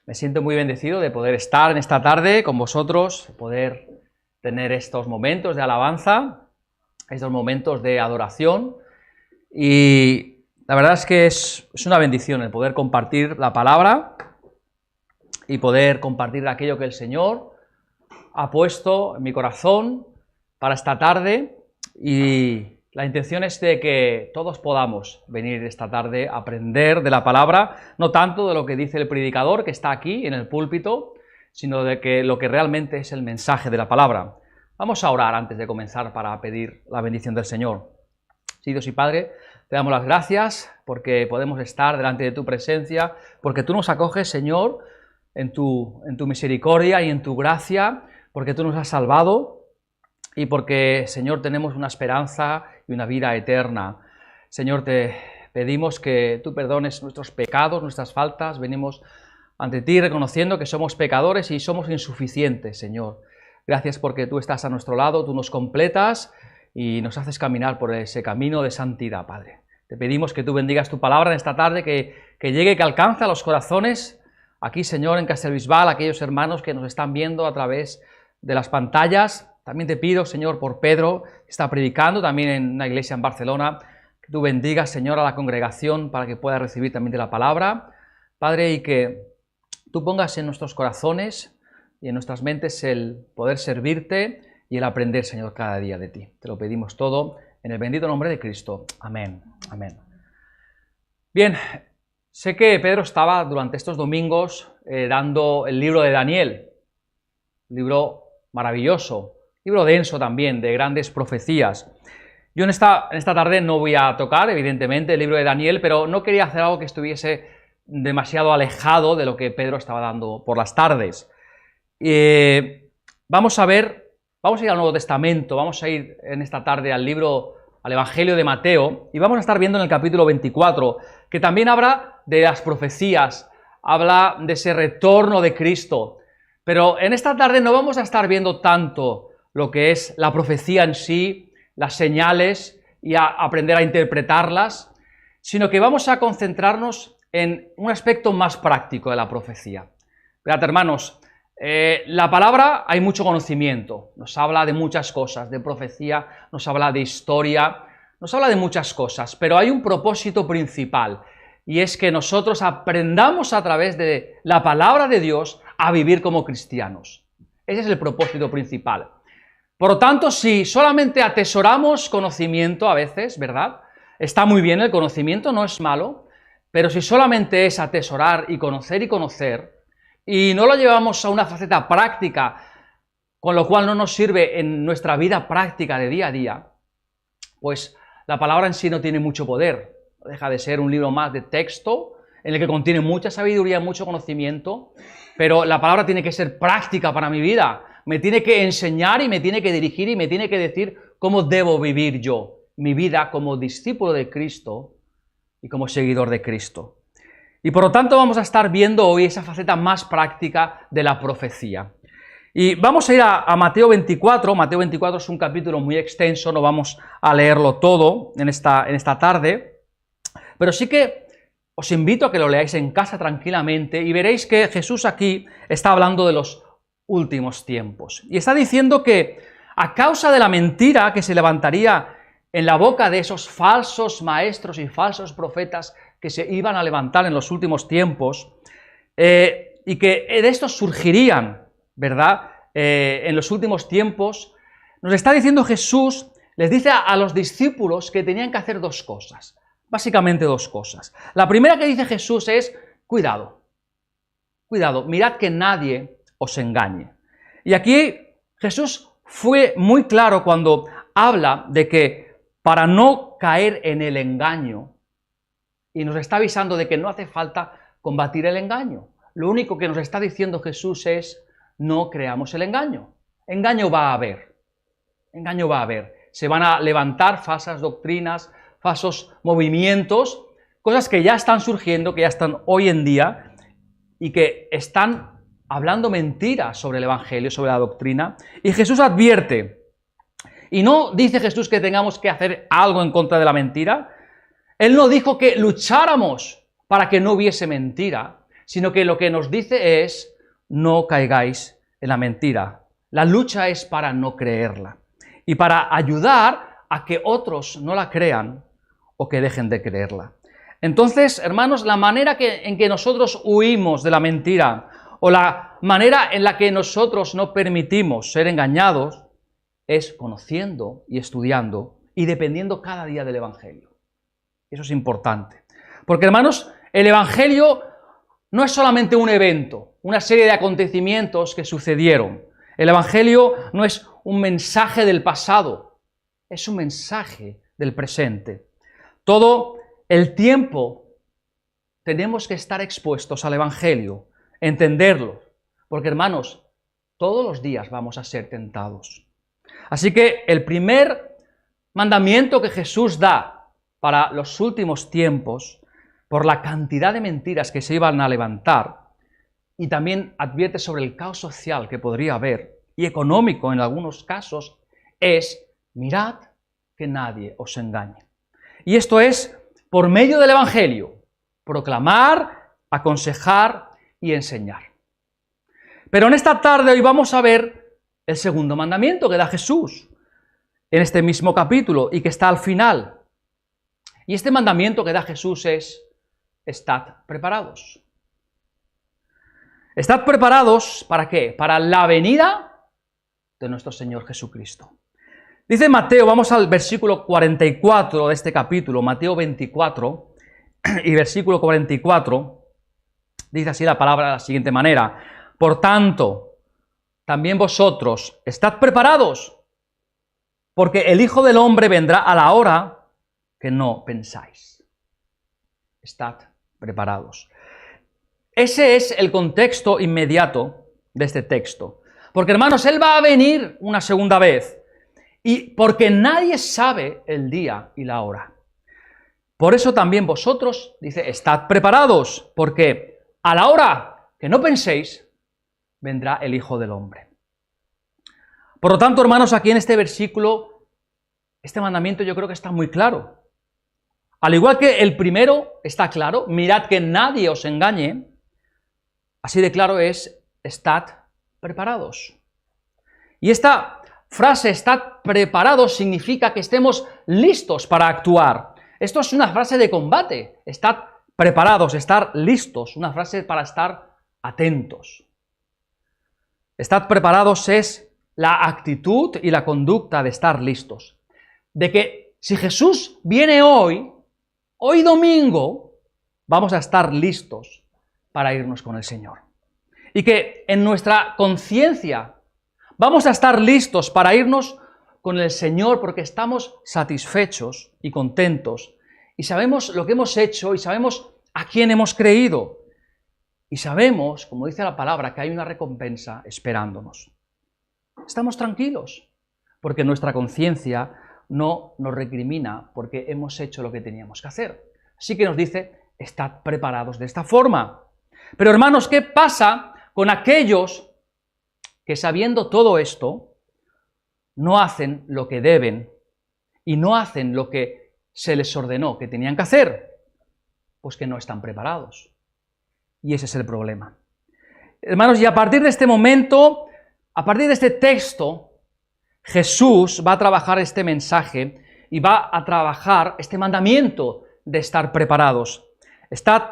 Me siento muy bendecido de poder estar en esta tarde con vosotros, poder tener estos momentos de alabanza, estos momentos de adoración. Y la verdad es que es una bendición el poder compartir la palabra y poder compartir aquello que el Señor ha puesto en mi corazón para esta tarde. Y la intención es de que todos podamos venir esta tarde a aprender de la palabra, no tanto de lo que dice el predicador que está aquí en el púlpito, sino de que lo que realmente es el mensaje de la palabra. Vamos a orar antes de comenzar para pedir la bendición del Señor. Sí, Dios y Padre, te damos las gracias porque podemos estar delante de tu presencia, porque tú nos acoges, Señor, en tu misericordia y en tu gracia, porque tú nos has salvado y porque, Señor, tenemos una esperanza y una vida eterna. Señor, te pedimos que tú perdones nuestros pecados, nuestras faltas. Venimos ante ti reconociendo que somos pecadores y somos insuficientes, Señor. Gracias porque tú estás a nuestro lado, tú nos completas y nos haces caminar por ese camino de santidad, Padre. Te pedimos que tú bendigas tu palabra en esta tarde, que llegue, que alcance a los corazones aquí, Señor, en Castelbisbal, aquellos hermanos que nos están viendo a través de las pantallas. También te pido, Señor, por Pedro, que está predicando también en una iglesia en Barcelona, que tú bendigas, Señor, a la congregación para que pueda recibir también de la palabra, Padre, y que tú pongas en nuestros corazones y en nuestras mentes el poder servirte y el aprender, Señor, cada día de ti. Te lo pedimos todo en el bendito nombre de Cristo. Amén. Amén. Bien, sé que Pedro estaba durante estos domingos dando el libro de Daniel, libro maravilloso, libro denso también, de grandes profecías. Yo en esta tarde no voy a tocar, evidentemente, el libro de Daniel, pero no quería hacer algo que estuviese demasiado alejado de lo que Pedro estaba dando por las tardes. Vamos a ir al Nuevo Testamento, vamos a ir en esta tarde al Evangelio de Mateo, y vamos a estar viendo en el capítulo 24, que también habla de las profecías, habla de ese retorno de Cristo. Pero en esta tarde no vamos a estar viendo tanto lo que es la profecía en sí, las señales y a aprender a interpretarlas, sino que vamos a concentrarnos en un aspecto más práctico de la profecía. Mirad, hermanos, la palabra hay mucho conocimiento, nos habla de muchas cosas, de profecía, nos habla de historia, nos habla de muchas cosas, pero hay un propósito principal, y es que nosotros aprendamos a través de la palabra de Dios a vivir como cristianos. Ese es el propósito principal. Por lo tanto, si solamente atesoramos conocimiento a veces, ¿verdad? Está muy bien el conocimiento, no es malo, pero si solamente es atesorar y conocer, y no lo llevamos a una faceta práctica, con lo cual no nos sirve en nuestra vida práctica de día a día, pues la palabra en sí no tiene mucho poder. Deja de ser un libro más de texto, en el que contiene mucha sabiduría, mucho conocimiento, pero la palabra tiene que ser práctica para mi vida. Me tiene que enseñar y me tiene que dirigir y me tiene que decir cómo debo vivir yo mi vida como discípulo de Cristo y como seguidor de Cristo. Y por lo tanto vamos a estar viendo hoy esa faceta más práctica de la profecía. Y vamos a ir a Mateo 24. Mateo 24 es un capítulo muy extenso, no vamos a leerlo todo en esta tarde, pero sí que os invito a que lo leáis en casa tranquilamente y veréis que Jesús aquí está hablando de los últimos tiempos. Y está diciendo que a causa de la mentira que se levantaría en la boca de esos falsos maestros y falsos profetas que se iban a levantar en los últimos tiempos, y que de estos surgirían, ¿verdad?, en los últimos tiempos, nos está diciendo Jesús, les dice a los discípulos que tenían que hacer dos cosas, básicamente dos cosas. La primera que dice Jesús es, cuidado, mirad que nadie os engañe. Y aquí Jesús fue muy claro cuando habla de que para no caer en el engaño, y nos está avisando de que no hace falta combatir el engaño. Lo único que nos está diciendo Jesús es, no creamos el engaño. Engaño va a haber. Se van a levantar falsas doctrinas, falsos movimientos, cosas que ya están surgiendo, que ya están hoy en día, y que están hablando mentiras sobre el Evangelio, sobre la doctrina. Y Jesús advierte, y no dice Jesús que tengamos que hacer algo en contra de la mentira. Él no dijo que lucháramos para que no hubiese mentira, sino que lo que nos dice es: no caigáis en la mentira. La lucha es para no creerla y para ayudar a que otros no la crean o que dejen de creerla. Entonces, hermanos, la manera en que nosotros huimos de la mentira o la manera en la que nosotros no permitimos ser engañados es conociendo y estudiando y dependiendo cada día del Evangelio. Eso es importante. Porque, hermanos, el Evangelio no es solamente un evento, una serie de acontecimientos que sucedieron. El Evangelio no es un mensaje del pasado, es un mensaje del presente. Todo el tiempo tenemos que estar expuestos al Evangelio, entenderlo, porque, hermanos, todos los días vamos a ser tentados. Así que el primer mandamiento que Jesús da para los últimos tiempos, por la cantidad de mentiras que se iban a levantar, y también advierte sobre el caos social que podría haber, y económico en algunos casos, es: mirad que nadie os engañe. Y esto es por medio del Evangelio, proclamar, aconsejar y enseñar. Pero en esta tarde hoy vamos a ver el segundo mandamiento que da Jesús en este mismo capítulo y que está al final. Y este mandamiento que da Jesús es: estad preparados. Estad preparados, ¿para qué? Para la venida de nuestro Señor Jesucristo. Dice Mateo, vamos al versículo 44 de este capítulo, Mateo 24 y versículo 44, dice así la palabra de la siguiente manera: por tanto, también vosotros estad preparados, porque el Hijo del Hombre vendrá a la hora que no pensáis. Estad preparados. Ese es el contexto inmediato de este texto. Porque, hermanos, Él va a venir una segunda vez. Y porque nadie sabe el día y la hora. Por eso también vosotros, dice, estad preparados, porque a la hora que no penséis, vendrá el Hijo del Hombre. Por lo tanto, hermanos, aquí en este versículo, este mandamiento yo creo que está muy claro. Al igual que el primero está claro: mirad que nadie os engañe. Así de claro es: estad preparados. Y esta frase, estad preparados, significa que estemos listos para actuar. Esto es una frase de combate. Estad preparados, estar listos, una frase para estar atentos. Estad preparados es la actitud y la conducta de estar listos. De que si Jesús viene hoy domingo, vamos a estar listos para irnos con el Señor. Y que en nuestra conciencia vamos a estar listos para irnos con el Señor porque estamos satisfechos y contentos y sabemos lo que hemos hecho y sabemos a quién hemos creído. Y sabemos, como dice la palabra, que hay una recompensa esperándonos. Estamos tranquilos porque nuestra conciencia no nos recrimina porque hemos hecho lo que teníamos que hacer. Así que nos dice: estad preparados de esta forma. Pero, hermanos, ¿qué pasa con aquellos que, sabiendo todo esto, no hacen lo que deben y no hacen lo que se les ordenó que tenían que hacer? Pues que no están preparados. Y ese es el problema. Hermanos, y a partir de este momento, a partir de este texto, Jesús va a trabajar este mensaje y va a trabajar este mandamiento de estar preparados. Estad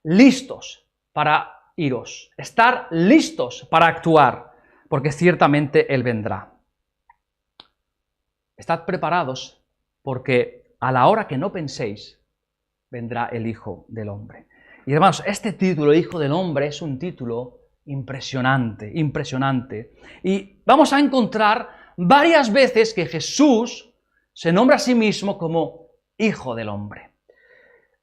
listos para iros, estar listos para actuar, porque ciertamente Él vendrá. Estad preparados porque a la hora que no penséis, vendrá el Hijo del Hombre. Y hermanos, este título, Hijo del Hombre, es un título impresionante, impresionante. Y vamos a encontrar varias veces que Jesús se nombra a sí mismo como Hijo del Hombre.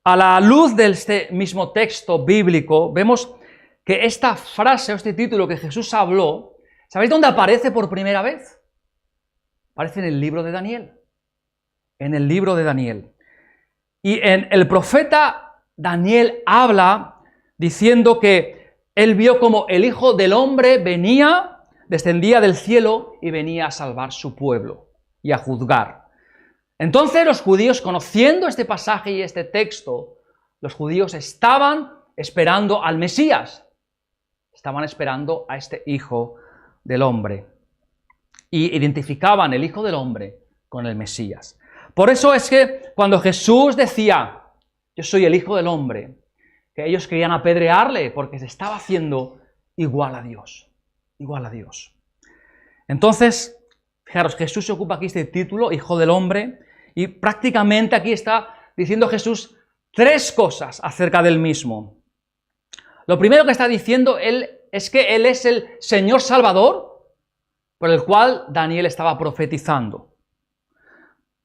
A la luz de este mismo texto bíblico, vemos que esta frase o este título que Jesús habló, ¿sabéis dónde aparece por primera vez? Aparece en el libro de Daniel. En el libro de Daniel. Y en el profeta Daniel habla diciendo que él vio como el Hijo del Hombre venía, descendía del cielo y venía a salvar su pueblo y a juzgar. Entonces los judíos, conociendo este pasaje y este texto, los judíos estaban esperando al Mesías. Estaban esperando a este Hijo del Hombre. Y identificaban el Hijo del Hombre con el Mesías. Por eso es que cuando Jesús decía, yo soy el Hijo del Hombre, que ellos querían apedrearle porque se estaba haciendo igual a Dios. Igual a Dios. Entonces, fijaros, Jesús se ocupa aquí este título, Hijo del Hombre, y prácticamente aquí está diciendo Jesús tres cosas acerca del mismo. Lo primero que está diciendo él es que Él es el Señor Salvador por el cual Daniel estaba profetizando.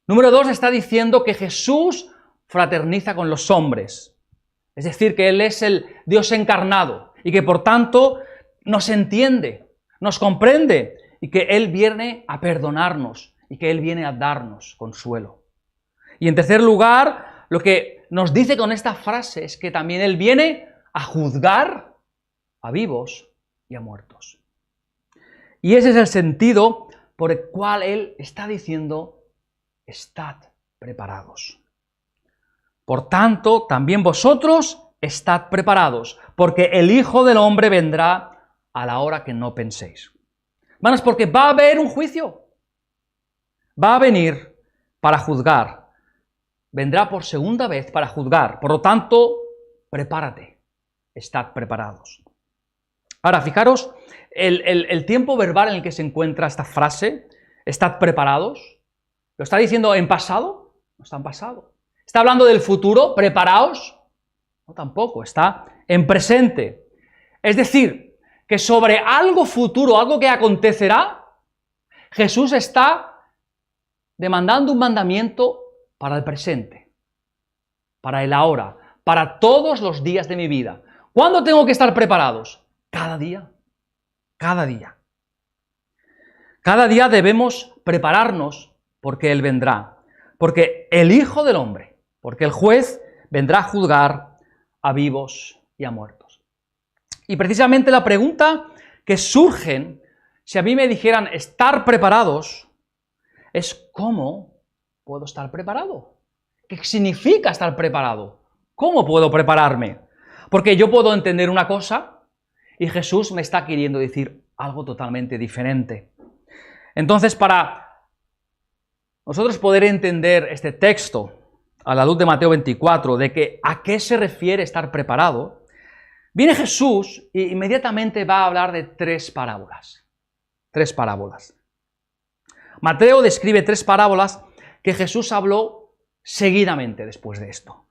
Número 2, está diciendo que Jesús fraterniza con los hombres. Es decir, que Él es el Dios encarnado y que por tanto nos entiende, nos comprende y que Él viene a perdonarnos y que Él viene a darnos consuelo. Y en tercer lugar, lo que nos dice con esta frase es que también Él viene a juzgar a vivos y a muertos. Y ese es el sentido por el cual Él está diciendo, estad preparados. Por tanto, también vosotros estad preparados, porque el Hijo del Hombre vendrá a la hora que no penséis. Hermanos, porque va a haber un juicio. Va a venir para juzgar. Vendrá por segunda vez para juzgar. Por lo tanto, prepárate. Estad preparados. Ahora, fijaros, el tiempo verbal en el que se encuentra esta frase, estad preparados, ¿lo está diciendo en pasado? No está en pasado. ¿Está hablando del futuro? ¿Preparaos? No, tampoco. Está en presente. Es decir, que sobre algo futuro, algo que acontecerá, Jesús está demandando un mandamiento para el presente, para el ahora, para todos los días de mi vida. ¿Cuándo tengo que estar preparados? Cada día. Cada día. Cada día debemos prepararnos porque Él vendrá. Porque el Hijo del Hombre, porque el juez vendrá a juzgar a vivos y a muertos. Y precisamente la pregunta que surge, si a mí me dijeran estar preparados, es ¿cómo puedo estar preparado? ¿Qué significa estar preparado? ¿Cómo puedo prepararme? Porque yo puedo entender una cosa y Jesús me está queriendo decir algo totalmente diferente. Entonces, para nosotros poder entender este texto a la luz de Mateo 24, de que a qué se refiere estar preparado, viene Jesús e inmediatamente va a hablar de tres parábolas. Tres parábolas. Mateo describe tres parábolas que Jesús habló seguidamente después de esto.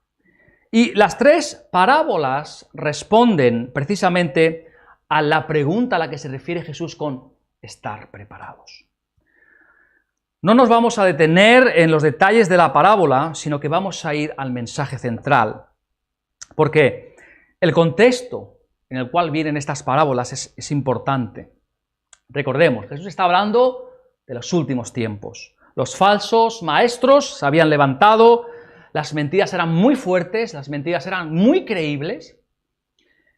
Y las tres parábolas responden precisamente a la pregunta a la que se refiere Jesús con estar preparados. No nos vamos a detener en los detalles de la parábola, sino que vamos a ir al mensaje central. Porque el contexto en el cual vienen estas parábolas es importante. Recordemos, Jesús está hablando de los últimos tiempos. Los falsos maestros se habían levantado, las mentiras eran muy fuertes, las mentiras eran muy creíbles.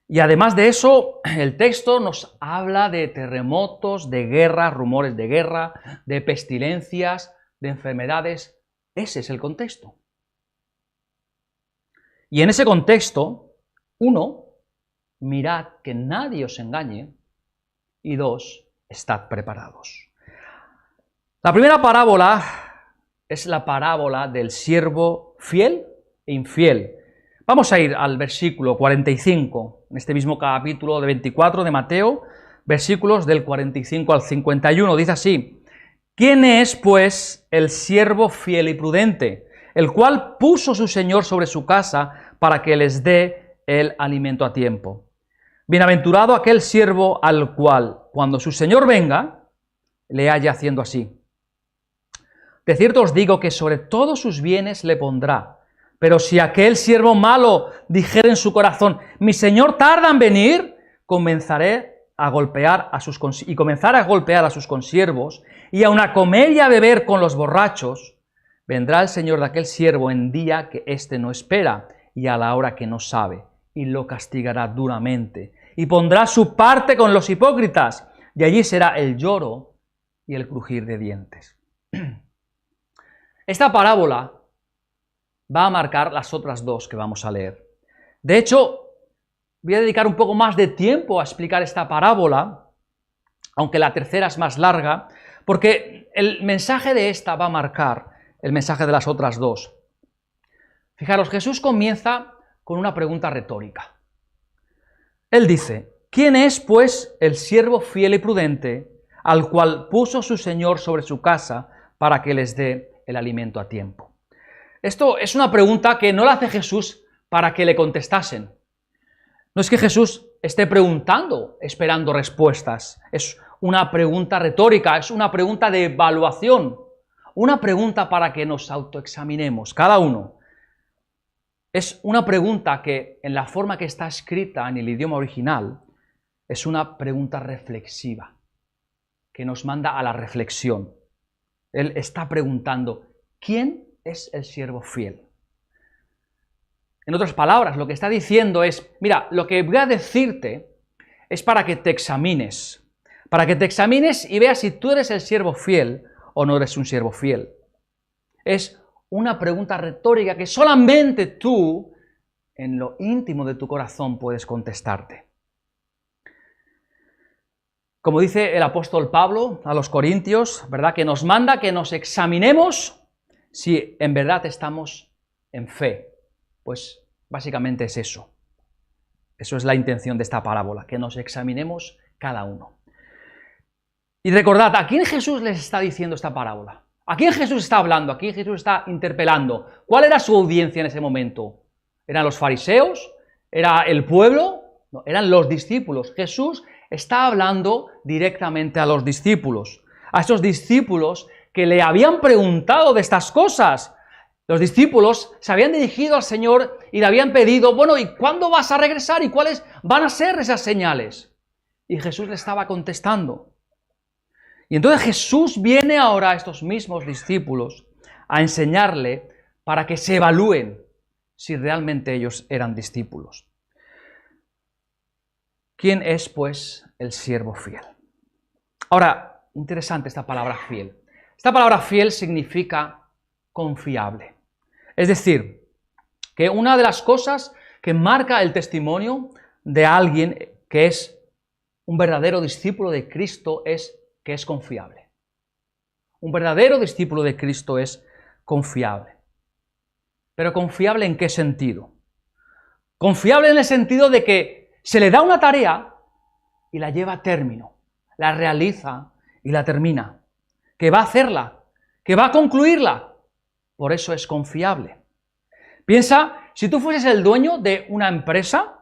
Y además de eso, el texto nos habla de terremotos, de guerra, rumores de guerra, de pestilencias, de enfermedades. Ese es el contexto. Y en ese contexto, uno, mirad que nadie os engañe, y dos, estad preparados. La primera parábola es la parábola del siervo fiel e infiel. Vamos a ir al versículo 45, en este mismo capítulo de 24 de Mateo, versículos del 45 al 51. Dice así: ¿Quién es, pues, el siervo fiel y prudente, el cual puso su señor sobre su casa para que les dé el alimento a tiempo? Bienaventurado aquel siervo al cual, cuando su señor venga, le haya haciendo así. De cierto os digo que sobre todos sus bienes le pondrá. Pero si aquel siervo malo dijera en su corazón, mi señor tarda en venir, comenzaré a golpear a sus consiervos, y aun a comer y a beber con los borrachos, vendrá el señor de aquel siervo en día que éste no espera, y a la hora que no sabe, y lo castigará duramente, y pondrá su parte con los hipócritas, y allí será el lloro y el crujir de dientes. Esta parábola va a marcar las otras dos que vamos a leer. De hecho, voy a dedicar un poco más de tiempo a explicar esta parábola, aunque la tercera es más larga, porque el mensaje de esta va a marcar el mensaje de las otras dos. Fijaros, Jesús comienza con una pregunta retórica. Él dice: ¿quién es, pues, el siervo fiel y prudente al cual puso su Señor sobre su casa para que les dé el alimento a tiempo? Esto es una pregunta que no la hace Jesús para que le contestasen. No es que Jesús esté preguntando, esperando respuestas. Es una pregunta retórica, es una pregunta de evaluación, una pregunta para que nos autoexaminemos, cada uno. Es una pregunta que, en la forma que está escrita en el idioma original, es una pregunta reflexiva, que nos manda a la reflexión. Él está preguntando: ¿quién es el siervo fiel? En otras palabras, lo que está diciendo es: mira, lo que voy a decirte es para que te examines y veas si tú eres el siervo fiel o no eres un siervo fiel. Es una pregunta retórica que solamente tú, en lo íntimo de tu corazón, puedes contestarte. Como dice el apóstol Pablo a los Corintios, ¿verdad?, que nos manda que nos examinemos si en verdad estamos en fe. Pues básicamente es eso. Eso es la intención de esta parábola, que nos examinemos cada uno. Y recordad, ¿a quién Jesús les está diciendo esta parábola? ¿A quién Jesús está hablando? ¿A quién Jesús está interpelando? ¿Cuál era su audiencia en ese momento? ¿Eran los fariseos? ¿Era el pueblo? No, eran los discípulos. Jesús está hablando directamente a los discípulos. A esos discípulos que le habían preguntado de estas cosas. Los discípulos se habían dirigido al Señor y le habían pedido: bueno, ¿y cuándo vas a regresar? ¿Y cuáles van a ser esas señales? Y Jesús le estaba contestando. Y entonces Jesús viene ahora a estos mismos discípulos a enseñarle para que se evalúen si realmente ellos eran discípulos. ¿Quién es, pues, el siervo fiel? Ahora, interesante esta palabra fiel. Esta palabra fiel significa confiable. Es decir, que una de las cosas que marca el testimonio de alguien que es un verdadero discípulo de Cristo es que es confiable. Un verdadero discípulo de Cristo es confiable. ¿Pero confiable en qué sentido? Confiable en el sentido de que se le da una tarea y la lleva a término, la realiza y la termina, que va a hacerla, que va a concluirla. Por eso es confiable. Piensa, si tú fueses el dueño de una empresa,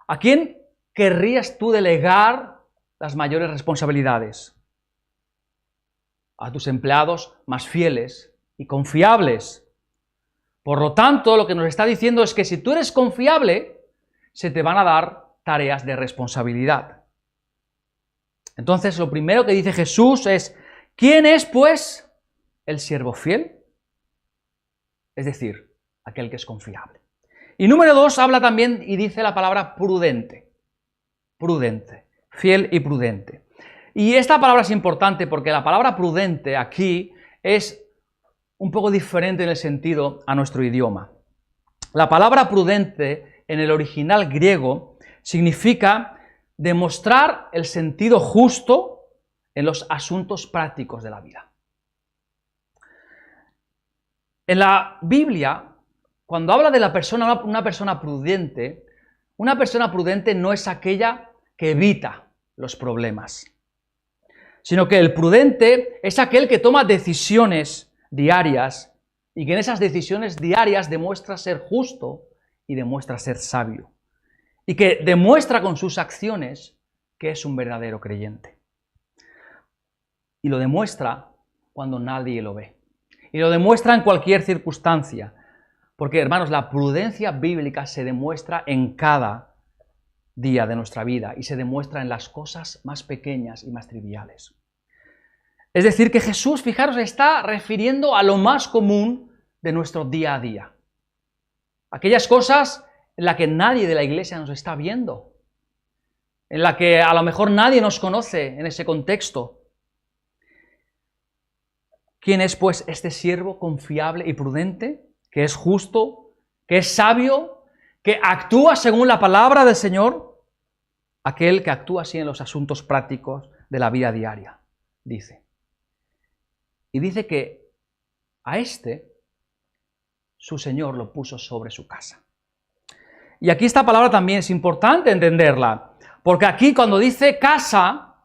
¿a quién querrías tú delegar las mayores responsabilidades? A tus empleados más fieles y confiables. Por lo tanto, lo que nos está diciendo es que si tú eres confiable, se te van a dar tareas de responsabilidad. Entonces, lo primero que dice Jesús es: ¿quién es, pues, el siervo fiel? Es decir, aquel que es confiable. Y número 2, habla también y dice la palabra prudente. Prudente, fiel y prudente. Y esta palabra es importante porque la palabra prudente aquí es un poco diferente en el sentido a nuestro idioma. La palabra prudente en el original griego significa demostrar el sentido justo en los asuntos prácticos de la vida. En la Biblia, cuando habla de una persona prudente no es aquella que evita los problemas, sino que el prudente es aquel que toma decisiones diarias y que en esas decisiones diarias demuestra ser justo y demuestra ser sabio. Y que demuestra con sus acciones que es un verdadero creyente. Y lo demuestra cuando nadie lo ve. Y lo demuestra en cualquier circunstancia. Porque, hermanos, la prudencia bíblica se demuestra en cada día de nuestra vida y se demuestra en las cosas más pequeñas y más triviales. Es decir, que Jesús, fijaros, está refiriendo a lo más común de nuestro día a día. Aquellas cosas en las que nadie de la iglesia nos está viendo, en la que a lo mejor nadie nos conoce en ese contexto. ¿Quién es, pues, este siervo confiable y prudente, que es justo, que es sabio, que actúa según la palabra del Señor, aquel que actúa así en los asuntos prácticos de la vida diaria, dice. Y dice que a este, su Señor lo puso sobre su casa. Y aquí esta palabra también es importante entenderla, porque aquí cuando dice casa,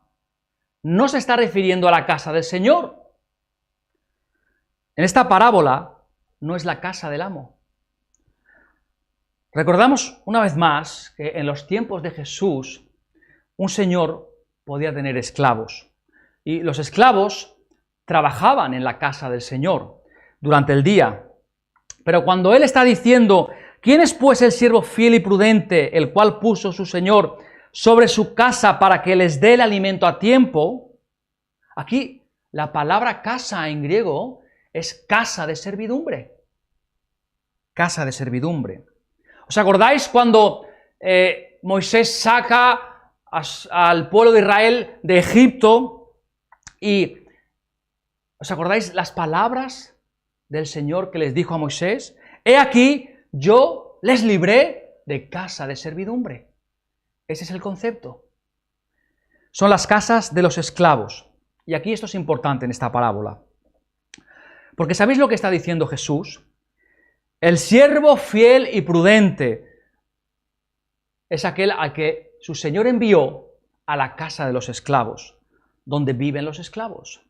no se está refiriendo a la casa del Señor. En esta parábola no es la casa del amo. Recordamos una vez más que en los tiempos de Jesús, un señor podía tener esclavos. Y los esclavos trabajaban en la casa del Señor durante el día. Pero cuando Él está diciendo, ¿quién es pues el siervo fiel y prudente, el cual puso su Señor sobre su casa para que les dé el alimento a tiempo? Aquí la palabra casa en griego es casa de servidumbre. Casa de servidumbre. ¿Os acordáis cuando Moisés saca al pueblo de Israel de Egipto? Y ¿os acordáis las palabras del Señor que les dijo a Moisés? He aquí, yo les libré de casa de servidumbre. Ese es el concepto. Son las casas de los esclavos. Y aquí esto es importante en esta parábola. Porque ¿sabéis lo que está diciendo Jesús? El siervo fiel y prudente es aquel al que su Señor envió a la casa de los esclavos, donde viven los esclavos.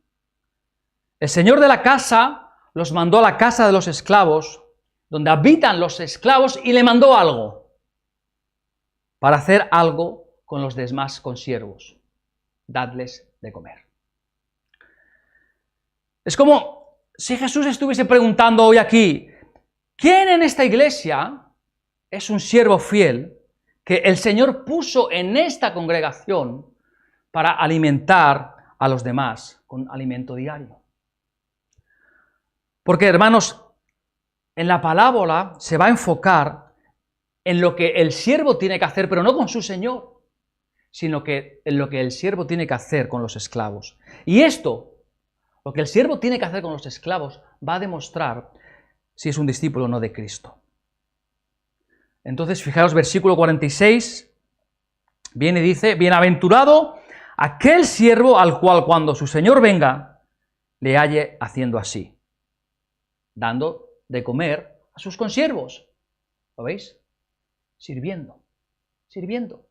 El Señor de la casa los mandó a la casa de los esclavos, donde habitan los esclavos, y le mandó algo para hacer algo con los demás consiervos: dadles de comer. Es como si Jesús estuviese preguntando hoy aquí, ¿quién en esta iglesia es un siervo fiel que el Señor puso en esta congregación para alimentar a los demás con alimento diario? Porque, hermanos, en la parábola se va a enfocar en lo que el siervo tiene que hacer, pero no con su Señor, sino que en lo que el siervo tiene que hacer con los esclavos. Y esto, lo que el siervo tiene que hacer con los esclavos, va a demostrar si es un discípulo o no de Cristo. Entonces, fijaros, versículo 46, viene y dice, bienaventurado aquel siervo al cual cuando su Señor venga, le halle haciendo así, dando de comer a sus consiervos. ¿Lo veis? Sirviendo, sirviendo.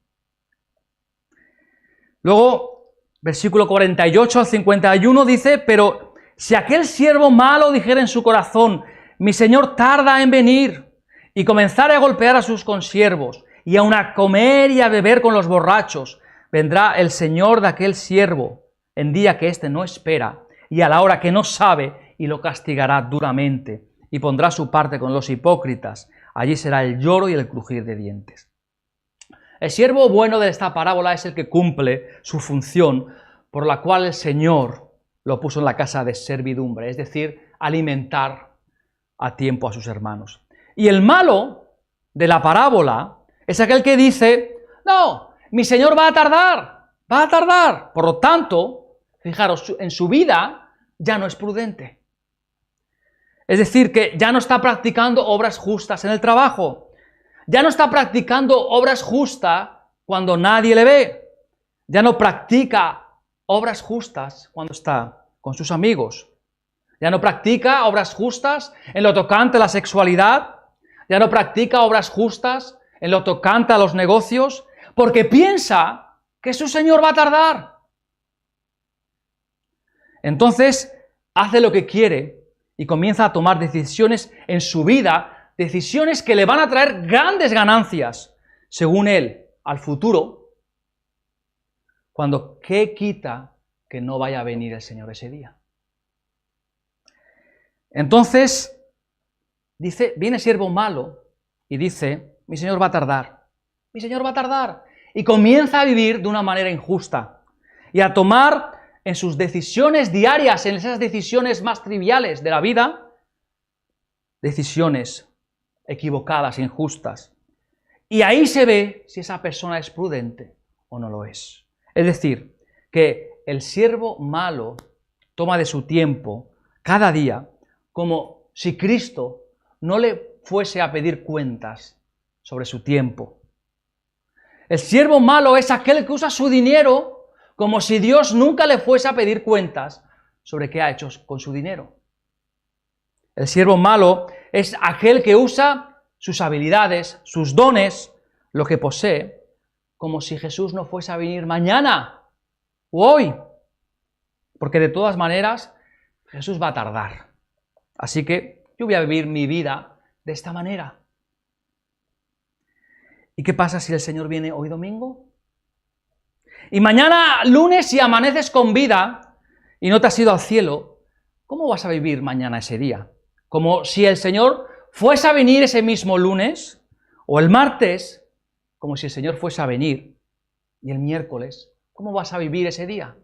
Luego, versículo 48 al 51 dice, pero si aquel siervo malo dijera en su corazón, mi Señor tarda en venir, y comenzara a golpear a sus consiervos, y aun a comer y a beber con los borrachos, vendrá el Señor de aquel siervo en día que éste no espera, y a la hora que no sabe, y lo castigará duramente, y pondrá su parte con los hipócritas. Allí será el lloro y el crujir de dientes. El siervo bueno de esta parábola es el que cumple su función por la cual el Señor lo puso en la casa de servidumbre, es decir, alimentar a tiempo a sus hermanos. Y el malo de la parábola es aquel que dice, no, mi Señor va a tardar. Por lo tanto, fijaros, en su vida ya no es prudente. Es decir, que ya no está practicando obras justas en el trabajo. Ya no está practicando obras justas cuando nadie le ve. Ya no practica obras justas cuando está con sus amigos. Ya no practica obras justas en lo tocante a la sexualidad. Ya no practica obras justas en lo tocante a los negocios, porque piensa que su Señor va a tardar. Entonces, hace lo que quiere y comienza a tomar decisiones en su vida, decisiones que le van a traer grandes ganancias, según él, al futuro, cuando ¿qué quita que no vaya a venir el Señor ese día? Entonces, dice, viene siervo malo y dice, mi Señor va a tardar, mi Señor va a tardar. Y comienza a vivir de una manera injusta y a tomar en sus decisiones diarias, en esas decisiones más triviales de la vida, decisiones equivocadas, injustas. Y ahí se ve si esa persona es prudente o no lo es. Es decir, que el siervo malo toma de su tiempo cada día como si Cristo no le fuese a pedir cuentas sobre su tiempo. El siervo malo es aquel que usa su dinero como si Dios nunca le fuese a pedir cuentas sobre qué ha hecho con su dinero. El siervo malo es aquel que usa sus habilidades, sus dones, lo que posee, como si Jesús no fuese a venir mañana o hoy. Porque de todas maneras, Jesús va a tardar. Así que yo voy a vivir mi vida de esta manera. ¿Y qué pasa si el Señor viene hoy domingo? Y mañana lunes, si amaneces con vida y no te has ido al cielo, ¿cómo vas a vivir mañana ese día? Como si el Señor fuese a venir ese mismo lunes o el martes, como si el Señor fuese a venir, y el miércoles, ¿cómo vas a vivir ese día?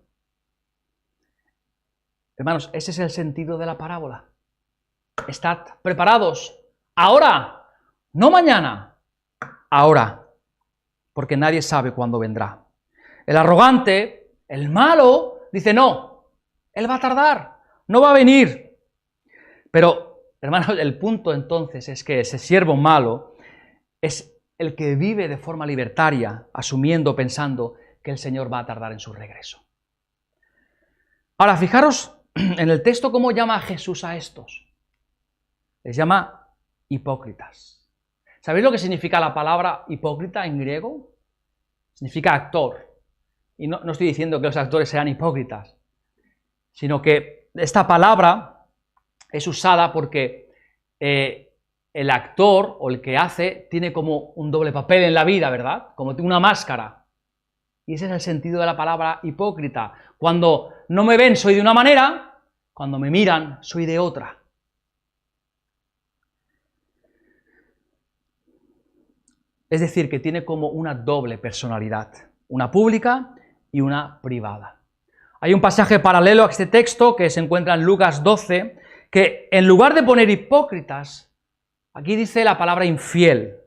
Hermanos, ese es el sentido de la parábola. Estad preparados, ahora, no mañana, ahora, porque nadie sabe cuándo vendrá. El arrogante, el malo, dice no, él va a tardar, no va a venir. Pero, hermanos, el punto entonces es que ese siervo malo es el que vive de forma libertaria, asumiendo, pensando que el Señor va a tardar en su regreso. Ahora, fijaros en el texto cómo llama a Jesús a estos. Les llama hipócritas. ¿Sabéis lo que significa la palabra hipócrita en griego? Significa actor. Y no estoy diciendo que los actores sean hipócritas, sino que esta palabra es usada porque el actor o el que hace tiene como un doble papel en la vida, ¿verdad? Como una máscara. Y ese es el sentido de la palabra hipócrita. Cuando no me ven soy de una manera, cuando me miran soy de otra. Es decir, que tiene como una doble personalidad, una pública y una privada. Hay un pasaje paralelo a este texto que se encuentra en Lucas 12, que en lugar de poner hipócritas, aquí dice la palabra infiel.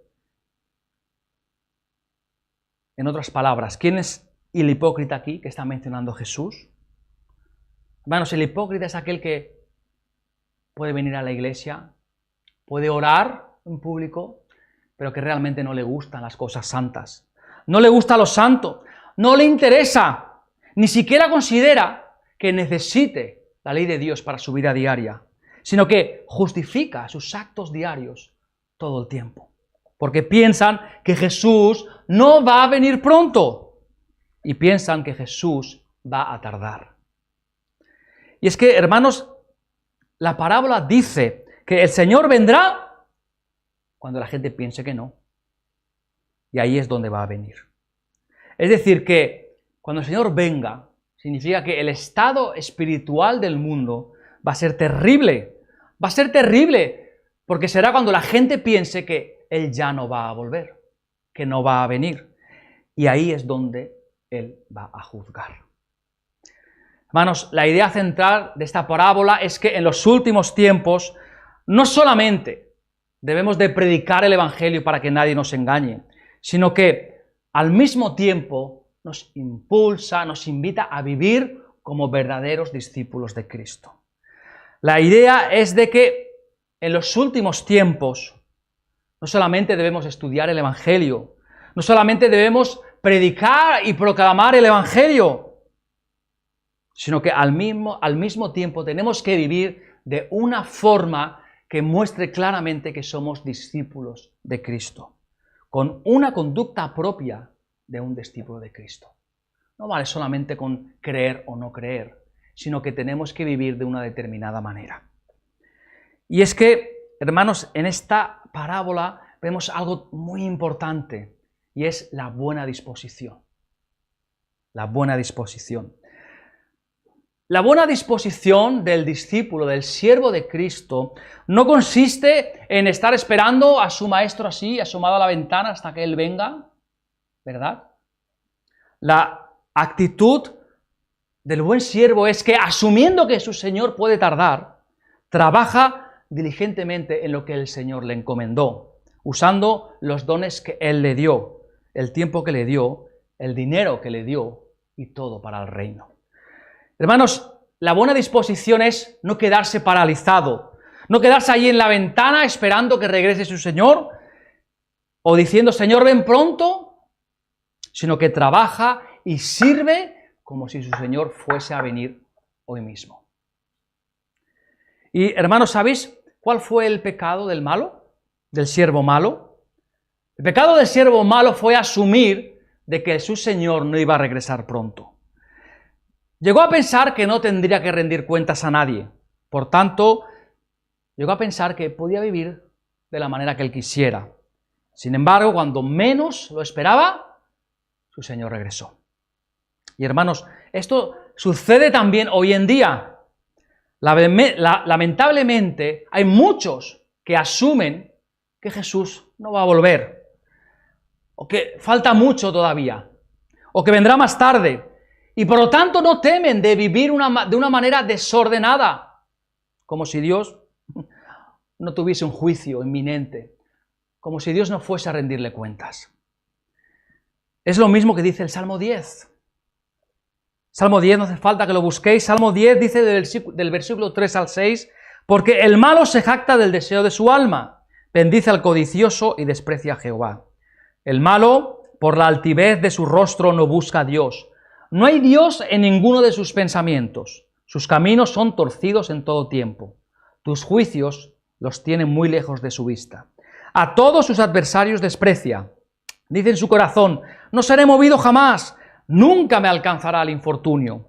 En otras palabras, ¿quién es el hipócrita aquí que está mencionando Jesús? Hermanos, el hipócrita es aquel que puede venir a la iglesia, puede orar en público, pero que realmente no le gustan las cosas santas. No le gusta lo santo, no le interesa, ni siquiera considera que necesite la ley de Dios para su vida diaria, sino que justifica sus actos diarios todo el tiempo. Porque piensan que Jesús no va a venir pronto y piensan que Jesús va a tardar. Y es que, hermanos, la parábola dice que el Señor vendrá cuando la gente piense que no. Y ahí es donde va a venir. Es decir, que cuando el Señor venga, significa que el estado espiritual del mundo va a ser terrible. Va a ser terrible, porque será cuando la gente piense que Él ya no va a volver, que no va a venir. Y ahí es donde Él va a juzgar. Hermanos, la idea central de esta parábola es que en los últimos tiempos no solamente debemos de predicar el Evangelio para que nadie nos engañe, sino que al mismo tiempo nos impulsa, nos invita a vivir como verdaderos discípulos de Cristo. La idea es de que en los últimos tiempos no solamente debemos estudiar el Evangelio, no solamente debemos predicar y proclamar el Evangelio, sino que al mismo tiempo tenemos que vivir de una forma que muestre claramente que somos discípulos de Cristo, con una conducta propia de un discípulo de Cristo. No vale solamente con creer o no creer, sino que tenemos que vivir de una determinada manera. Y es que, hermanos, en esta parábola vemos algo muy importante, y es la buena disposición. La buena disposición. La buena disposición del discípulo, del siervo de Cristo, no consiste en estar esperando a su maestro así, asomado a la ventana hasta que él venga, ¿verdad? La actitud del buen siervo es que, asumiendo que su Señor puede tardar, trabaja diligentemente en lo que el Señor le encomendó, usando los dones que Él le dio, el tiempo que le dio, el dinero que le dio y todo para el reino. Hermanos, la buena disposición es no quedarse paralizado, no quedarse ahí en la ventana esperando que regrese su Señor, o diciendo, Señor, ven pronto, sino que trabaja y sirve como si su Señor fuese a venir hoy mismo. Y hermanos, ¿sabéis cuál fue el pecado del malo? Del siervo malo. El pecado del siervo malo fue asumir de que su Señor no iba a regresar pronto. Llegó a pensar que no tendría que rendir cuentas a nadie. Por tanto, llegó a pensar que podía vivir de la manera que él quisiera. Sin embargo, cuando menos lo esperaba, su Señor regresó. Y hermanos, esto sucede también hoy en día. Lamentablemente, hay muchos que asumen que Jesús no va a volver, o que falta mucho todavía, o que vendrá más tarde, y por lo tanto no temen de vivir de una manera desordenada, como si Dios no tuviese un juicio inminente, como si Dios no fuese a rendirle cuentas. Es lo mismo que dice el Salmo 10. Salmo 10, no hace falta que lo busquéis. Salmo 10 dice del versículo 3 al 6, porque el malo se jacta del deseo de su alma, bendice al codicioso y desprecia a Jehová. El malo, por la altivez de su rostro, no busca a Dios. No hay Dios en ninguno de sus pensamientos. Sus caminos son torcidos en todo tiempo. Tus juicios los tiene muy lejos de su vista. A todos sus adversarios desprecia. Dice en su corazón, no seré movido jamás. Nunca me alcanzará el infortunio.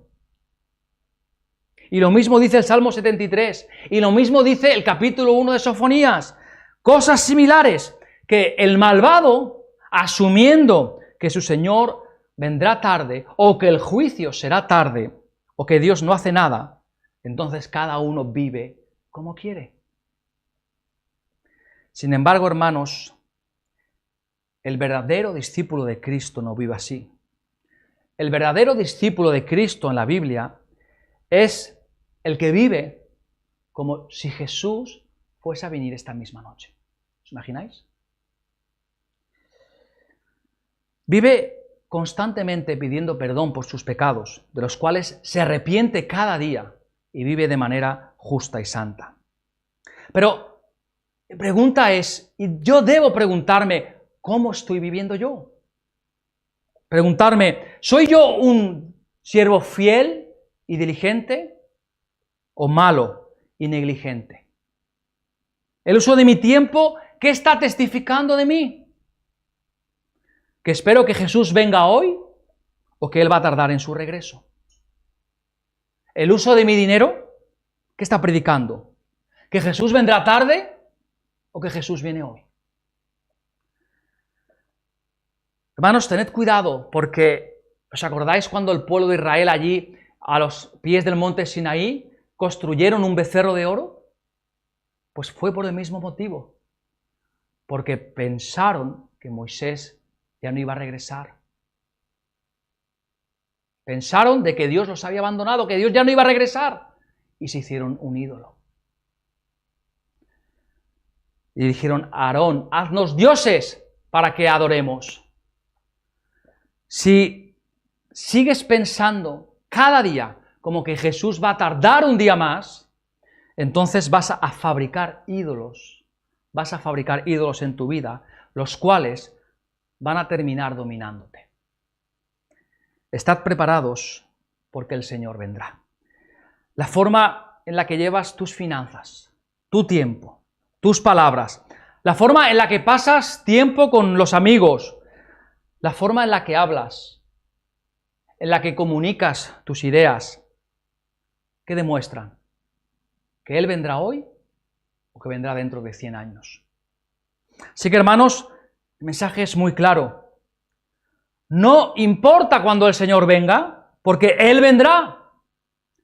Y lo mismo dice el Salmo 73, y lo mismo dice el capítulo 1 de Sofonías. Cosas similares, que el malvado, asumiendo que su Señor vendrá tarde, o que el juicio será tarde, o que Dios no hace nada, entonces cada uno vive como quiere. Sin embargo, hermanos, el verdadero discípulo de Cristo no vive así. El verdadero discípulo de Cristo en la Biblia es el que vive como si Jesús fuese a venir esta misma noche. ¿Os imagináis? Vive constantemente pidiendo perdón por sus pecados, de los cuales se arrepiente cada día y vive de manera justa y santa. Pero la pregunta es, y yo debo preguntarme, ¿cómo estoy viviendo yo? Preguntarme, ¿soy yo un siervo fiel y diligente o malo y negligente? El uso de mi tiempo, ¿qué está testificando de mí? ¿Que espero que Jesús venga hoy o que Él va a tardar en su regreso? ¿El uso de mi dinero? ¿Qué está predicando? ¿Que Jesús vendrá tarde o que Jesús viene hoy? Hermanos, tened cuidado, porque ¿os acordáis cuando el pueblo de Israel allí, a los pies del monte Sinaí, construyeron un becerro de oro? Pues fue por el mismo motivo, porque pensaron que Moisés ya no iba a regresar. Pensaron de que Dios los había abandonado, que Dios ya no iba a regresar, y se hicieron un ídolo. Y dijeron, Aarón, haznos dioses para que adoremos. Si sigues pensando cada día como que Jesús va a tardar un día más, entonces vas a fabricar ídolos. Vas a fabricar ídolos en tu vida, los cuales van a terminar dominándote. Estad preparados porque el Señor vendrá. La forma en la que llevas tus finanzas, tu tiempo, tus palabras, la forma en la que pasas tiempo con los amigos, la forma en la que hablas, en la que comunicas tus ideas, ¿qué demuestran? ¿Que Él vendrá hoy o que vendrá dentro de 100 años? Así que, hermanos, el mensaje es muy claro. No importa cuando el Señor venga, porque Él vendrá.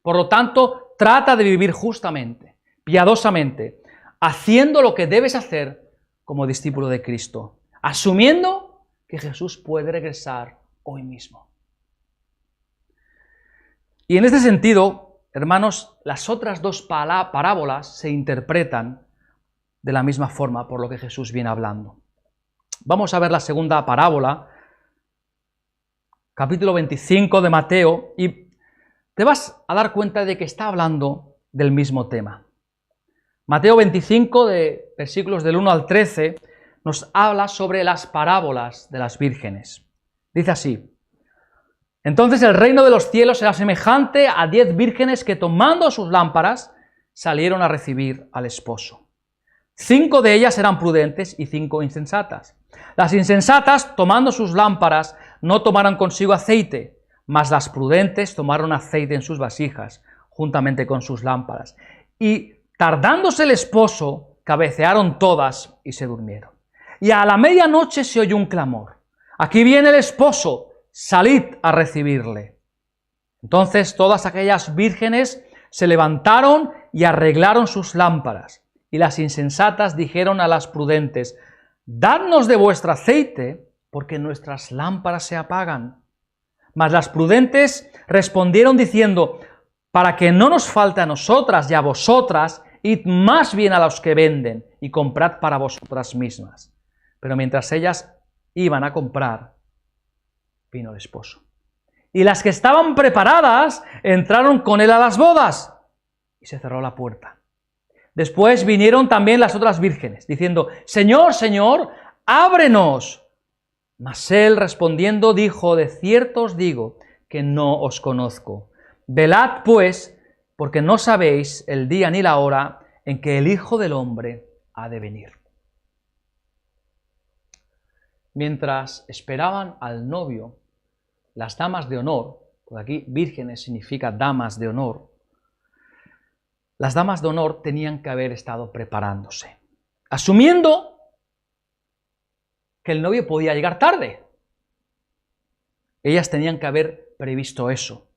Por lo tanto, trata de vivir justamente, piadosamente, haciendo lo que debes hacer como discípulo de Cristo, asumiendo que Jesús puede regresar hoy mismo. Y en este sentido, hermanos, las otras dos parábolas se interpretan de la misma forma por lo que Jesús viene hablando. Vamos a ver la segunda parábola, capítulo 25 de Mateo, y te vas a dar cuenta de que está hablando del mismo tema. Mateo 25, de versículos del 1 al 13, nos habla sobre las parábolas de las vírgenes. Dice así: entonces el reino de los cielos será semejante a 10 vírgenes que, tomando sus lámparas, salieron a recibir al esposo. 5 de ellas eran prudentes y 5 insensatas. Las insensatas, tomando sus lámparas, no tomaron consigo aceite, mas las prudentes tomaron aceite en sus vasijas, juntamente con sus lámparas. Y tardándose el esposo, cabecearon todas y se durmieron. Y a la medianoche se oyó un clamor: aquí viene el esposo, salid a recibirle. Entonces todas aquellas vírgenes se levantaron y arreglaron sus lámparas. Y las insensatas dijeron a las prudentes: dadnos de vuestro aceite, porque nuestras lámparas se apagan. Mas las prudentes respondieron diciendo: para que no nos falte a nosotras y a vosotras, id más bien a los que venden y comprad para vosotras mismas. Pero mientras ellas iban a comprar, vino el esposo. Y las que estaban preparadas entraron con él a las bodas, y se cerró la puerta. Después vinieron también las otras vírgenes, diciendo: Señor, Señor, ábrenos. Mas él respondiendo dijo: de cierto os digo que no os conozco. Velad pues, porque no sabéis el día ni la hora en que el Hijo del Hombre ha de venir. Mientras esperaban al novio, las damas de honor, por aquí vírgenes significa damas de honor, las damas de honor tenían que haber estado preparándose, asumiendo que el novio podía llegar tarde. Ellas tenían que haber previsto eso.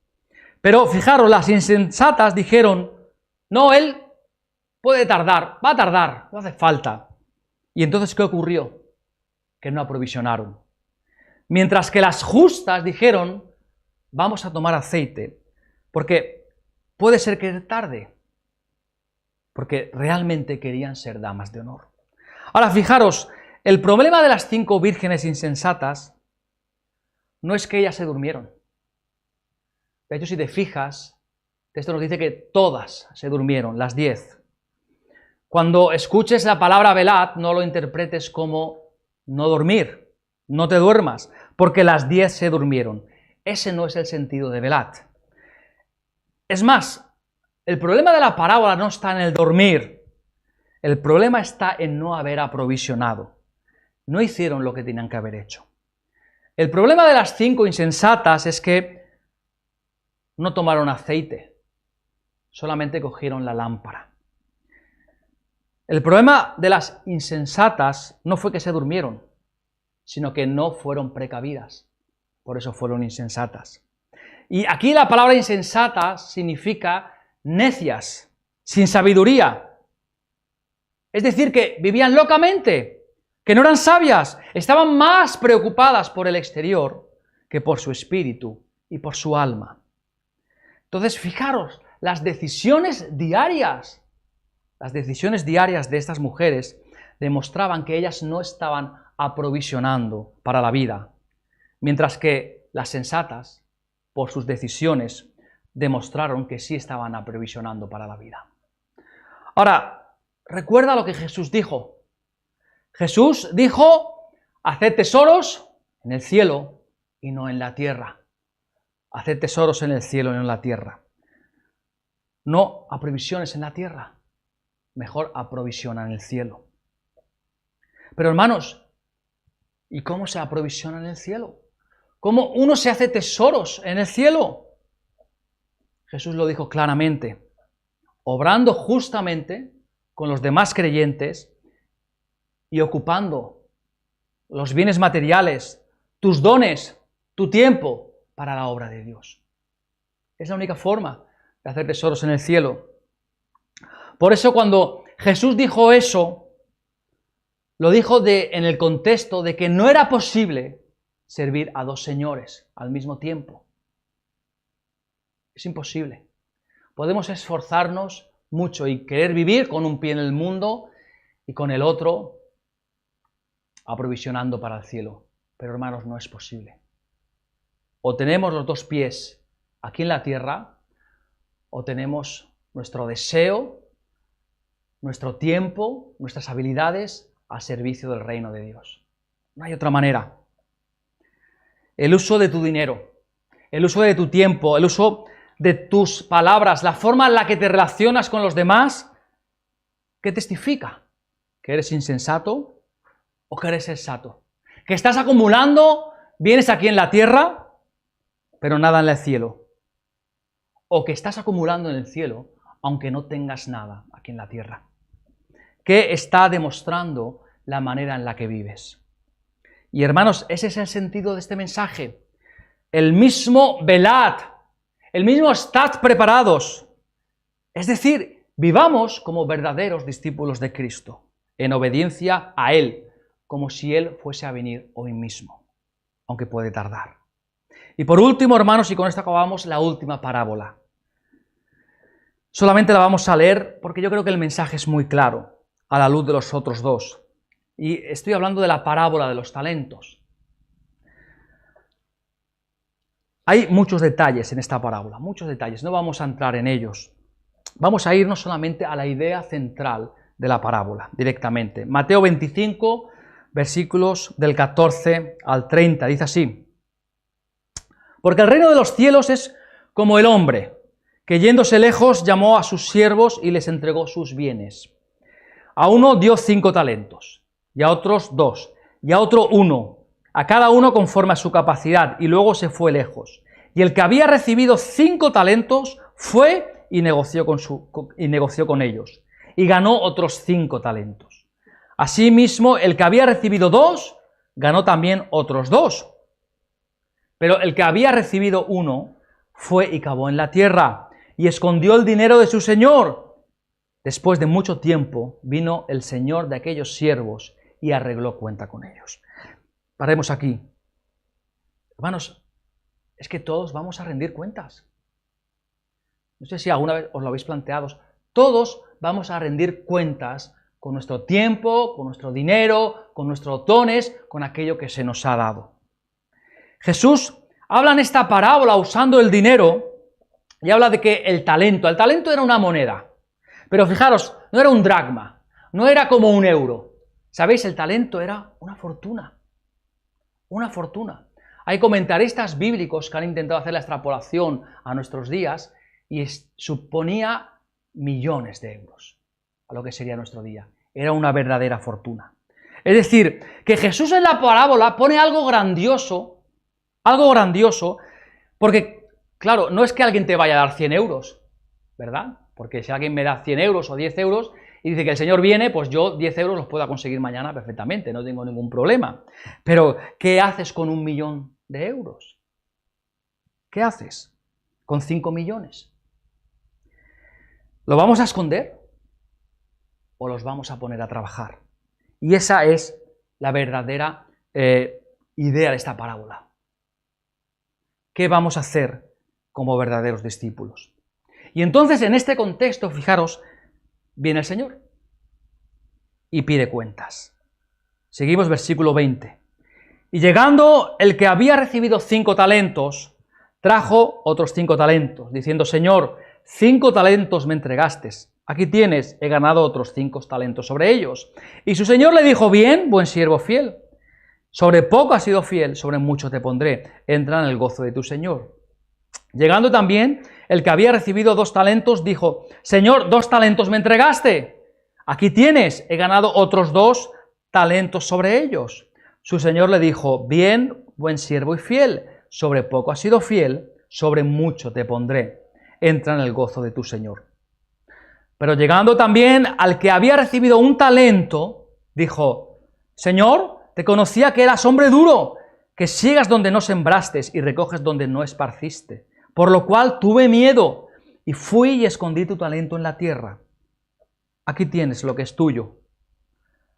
Pero fijaros, las insensatas dijeron: no, él puede tardar, va a tardar, no hace falta. Y entonces, ¿qué ocurrió? Que no aprovisionaron. Mientras que las justas dijeron: vamos a tomar aceite, porque puede ser que tarde, porque realmente querían ser damas de honor. Ahora, fijaros, el problema de las 5 vírgenes insensatas no es que ellas se durmieron. De hecho, si te fijas, esto nos dice que todas se durmieron, las 10. Cuando escuches la palabra velad, no lo interpretes como no dormir, no te duermas, porque las 10 se durmieron. Ese no es el sentido de velad. Es más, el problema de la parábola no está en el dormir, el problema está en no haber aprovisionado. No hicieron lo que tenían que haber hecho. El problema de las 5 insensatas es que no tomaron aceite, solamente cogieron la lámpara. El problema de las insensatas no fue que se durmieron, sino que no fueron precavidas. Por eso fueron insensatas. Y aquí la palabra insensata significa necias, sin sabiduría. Es decir, que vivían locamente, que no eran sabias, estaban más preocupadas por el exterior que por su espíritu y por su alma. Entonces, fijaros, las decisiones diarias de estas mujeres demostraban que ellas no estaban aprovisionando para la vida, mientras que las sensatas, por sus decisiones, demostraron que sí estaban aprovisionando para la vida. Ahora, recuerda lo que Jesús dijo. Jesús dijo: haced tesoros en el cielo y no en la tierra. Haced tesoros en el cielo y no en la tierra. No aprovisiones en la tierra, mejor aprovisiona en el cielo. Pero hermanos, ¿y cómo se aprovisiona en el cielo? ¿Cómo uno se hace tesoros en el cielo? Jesús lo dijo claramente: obrando justamente con los demás creyentes y ocupando los bienes materiales, tus dones, tu tiempo, para la obra de Dios. Es la única forma de hacer tesoros en el cielo. Por eso cuando Jesús dijo eso, lo dijo en el contexto de que no era posible servir a 2 señores al mismo tiempo. Es imposible. Podemos esforzarnos mucho y querer vivir con un pie en el mundo y con el otro aprovisionando para el cielo. Pero hermanos, no es posible. O tenemos los 2 pies aquí en la tierra, o tenemos nuestro deseo, nuestro tiempo, nuestras habilidades al servicio del reino de Dios. No hay otra manera. El uso de tu dinero, el uso de tu tiempo, el uso de tus palabras, la forma en la que te relacionas con los demás, ¿qué testifica? ¿Que eres insensato o que eres sensato? ¿Que estás acumulando bienes aquí en la tierra, pero nada en el cielo? ¿O que estás acumulando en el cielo, aunque no tengas nada aquí en la tierra? ¿Qué está demostrando la manera en la que vives? Y hermanos, ese es el sentido de este mensaje. El mismo velad, el mismo estad preparados. Es decir, vivamos como verdaderos discípulos de Cristo, en obediencia a Él, como si Él fuese a venir hoy mismo, aunque puede tardar. Y por último, hermanos, y con esto acabamos, la última parábola. Solamente la vamos a leer porque yo creo que el mensaje es muy claro, a la luz de los otros dos. Y estoy hablando de la parábola de los talentos. Hay muchos detalles en esta parábola, muchos detalles, no vamos a entrar en ellos. Vamos a irnos solamente a la idea central de la parábola, directamente. Mateo 25, versículos del 14 al 30, dice así: Porque el reino de los cielos es como el hombre, que yéndose lejos llamó a sus siervos y les entregó sus bienes. A uno dio 5 talentos, y a otros 2, y a otro 1, a cada uno conforme a su capacidad, y luego se fue lejos. Y el que había recibido 5 talentos fue y negoció con ellos, y ganó otros 5 talentos. Asimismo, el que había recibido 2, ganó también otros 2. Pero el que había recibido 1 fue y cavó en la tierra, y escondió el dinero de su señor. Después de mucho tiempo vino el señor de aquellos siervos y arregló cuenta con ellos. Paremos aquí. Hermanos, es que todos vamos a rendir cuentas. No sé si alguna vez os lo habéis planteado. Todos vamos a rendir cuentas con nuestro tiempo, con nuestro dinero, con nuestros dones, con aquello que se nos ha dado. Jesús habla en esta parábola usando el dinero y habla de que el talento era una moneda. Pero fijaros, no era un dracma, no era como un euro. ¿Sabéis? El talento era una fortuna. Una fortuna. Hay comentaristas bíblicos que han intentado hacer la extrapolación a nuestros días y suponía millones de euros a lo que sería nuestro día. Era una verdadera fortuna. Es decir, que Jesús en la parábola pone algo grandioso, porque, claro, no es que alguien te vaya a dar 100 euros, ¿verdad? Porque si alguien me da 100 euros o 10 euros y dice que el Señor viene, pues yo 10 euros los puedo conseguir mañana perfectamente, no tengo ningún problema. Pero, ¿qué haces con 1 millón de euros? ¿Qué haces con 5 millones? ¿Lo vamos a esconder o los vamos a poner a trabajar? Y esa es la verdadera idea de esta parábola. ¿Qué vamos a hacer como verdaderos discípulos? Y entonces, en este contexto, fijaros, viene el Señor y pide cuentas. Seguimos versículo 20. Y llegando el que había recibido 5 talentos, trajo otros 5 talentos, diciendo: Señor, 5 talentos me entregaste. Aquí tienes, he ganado otros 5 talentos sobre ellos. Y su señor le dijo: Bien, buen siervo fiel. Sobre poco has sido fiel, sobre mucho te pondré. Entra en el gozo de tu señor. Llegando también el que había recibido 2 talentos, dijo: Señor, 2 talentos me entregaste. Aquí tienes, he ganado otros 2 talentos sobre ellos. Su señor le dijo: Bien, buen siervo y fiel. Sobre poco has sido fiel, sobre mucho te pondré. Entra en el gozo de tu señor. Pero llegando también al que había recibido 1 talento, dijo: Señor, te conocía que eras hombre duro, que siegas donde no sembraste y recoges donde no esparciste. Por lo cual tuve miedo y fui y escondí tu talento en la tierra. Aquí tienes lo que es tuyo.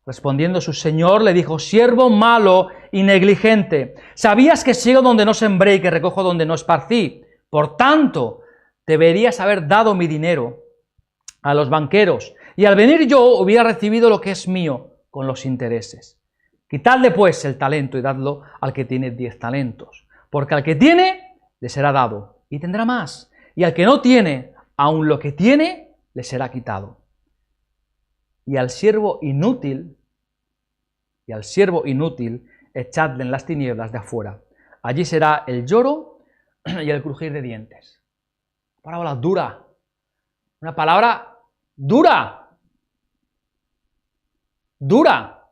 Respondiendo su señor le dijo: Siervo malo y negligente, sabías que siego donde no sembré y que recojo donde no esparcí. Por tanto, deberías haber dado mi dinero a los banqueros, y al venir yo hubiera recibido lo que es mío con los intereses. Quitadle pues el talento y dadlo al que tiene 10 talentos, porque al que tiene le será dado y tendrá más, y al que no tiene, aun lo que tiene le será quitado. Y al siervo inútil y al siervo inútil echadle en las tinieblas de afuera. Allí será el lloro y el crujir de dientes. Parábola dura. Una palabra dura. Dura.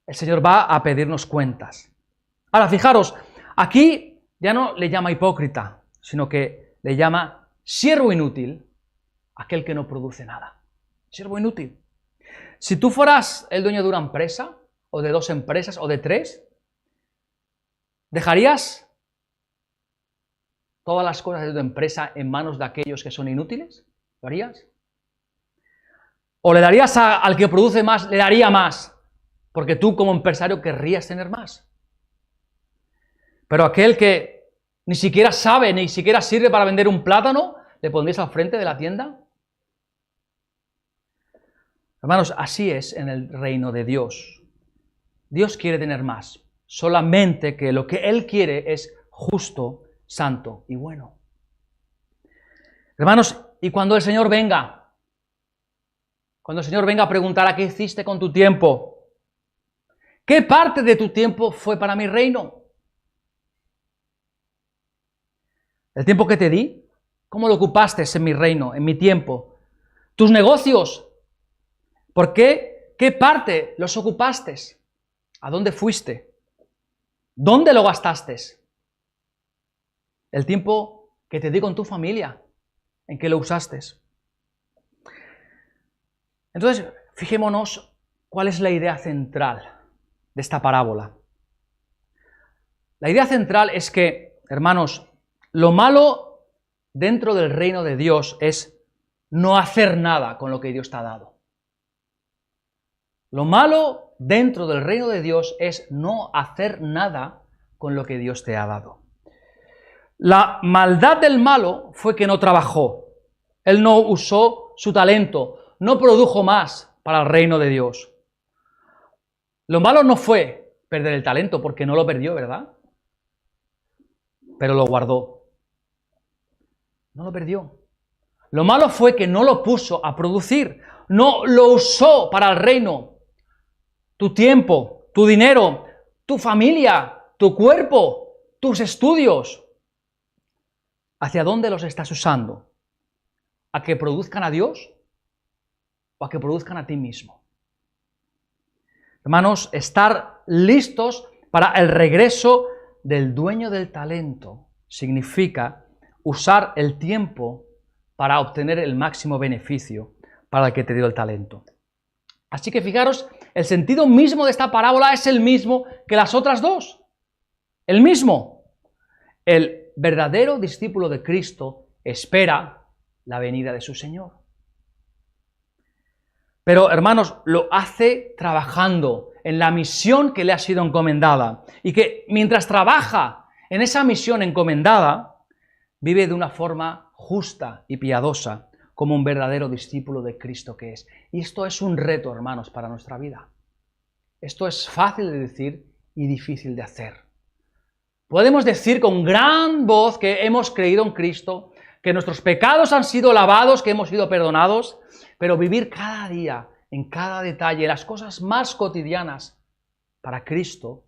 El Señor va a pedirnos cuentas. Ahora, fijaros, aquí ya no le llama hipócrita, sino que le llama siervo inútil, aquel que no produce nada. Siervo inútil. Si tú fueras el dueño de una empresa, o de 2 empresas, o de 3, ¿dejarías todas las cosas de tu empresa en manos de aquellos que son inútiles? ¿Lo harías? ¿O le darías al que produce más, le daría más? Porque tú como empresario querrías tener más. Pero aquel que ni siquiera sabe, ni siquiera sirve para vender un plátano, ¿le pondrías al frente de la tienda? Hermanos, así es en el reino de Dios. Dios quiere tener más, solamente que lo que Él quiere es justo, santo y bueno. Hermanos, y cuando el Señor venga, a preguntar: ¿qué hiciste con tu tiempo? ¿Qué parte de tu tiempo fue para mi reino? ¿El tiempo que te di? ¿Cómo lo ocupaste en mi reino, en mi tiempo? ¿Tus negocios? ¿Por qué? ¿Qué parte los ocupaste? ¿A dónde fuiste? ¿Dónde lo gastaste? El tiempo que te di con tu familia, ¿en qué lo usaste? Entonces, fijémonos cuál es la idea central de esta parábola. La idea central es que, hermanos, lo malo dentro del reino de Dios es no hacer nada con lo que Dios te ha dado. Lo malo dentro del reino de Dios es no hacer nada con lo que Dios te ha dado. La maldad del malo fue que no trabajó. Él no usó su talento, no produjo más para el reino de Dios. Lo malo no fue perder el talento, porque no lo perdió, ¿verdad? Pero lo guardó. No lo perdió. Lo malo fue que no lo puso a producir, no lo usó para el reino. Tu tiempo, tu dinero, tu familia, tu cuerpo, tus estudios. ¿Hacia dónde los estás usando? ¿A que produzcan a Dios o a que produzcan a ti mismo? Hermanos, estar listos para el regreso del dueño del talento significa usar el tiempo para obtener el máximo beneficio para el que te dio el talento. Así que fijaros, el sentido mismo de esta parábola es el mismo que las otras dos. El mismo. El verdadero discípulo de Cristo espera la venida de su Señor. Pero, hermanos, lo hace trabajando en la misión que le ha sido encomendada. Y que mientras trabaja en esa misión encomendada, vive de una forma justa y piadosa, como un verdadero discípulo de Cristo que es. Y esto es un reto, hermanos, para nuestra vida. Esto es fácil de decir y difícil de hacer. Podemos decir con gran voz que hemos creído en Cristo, que nuestros pecados han sido lavados, que hemos sido perdonados, pero vivir cada día, en cada detalle, en las cosas más cotidianas para Cristo,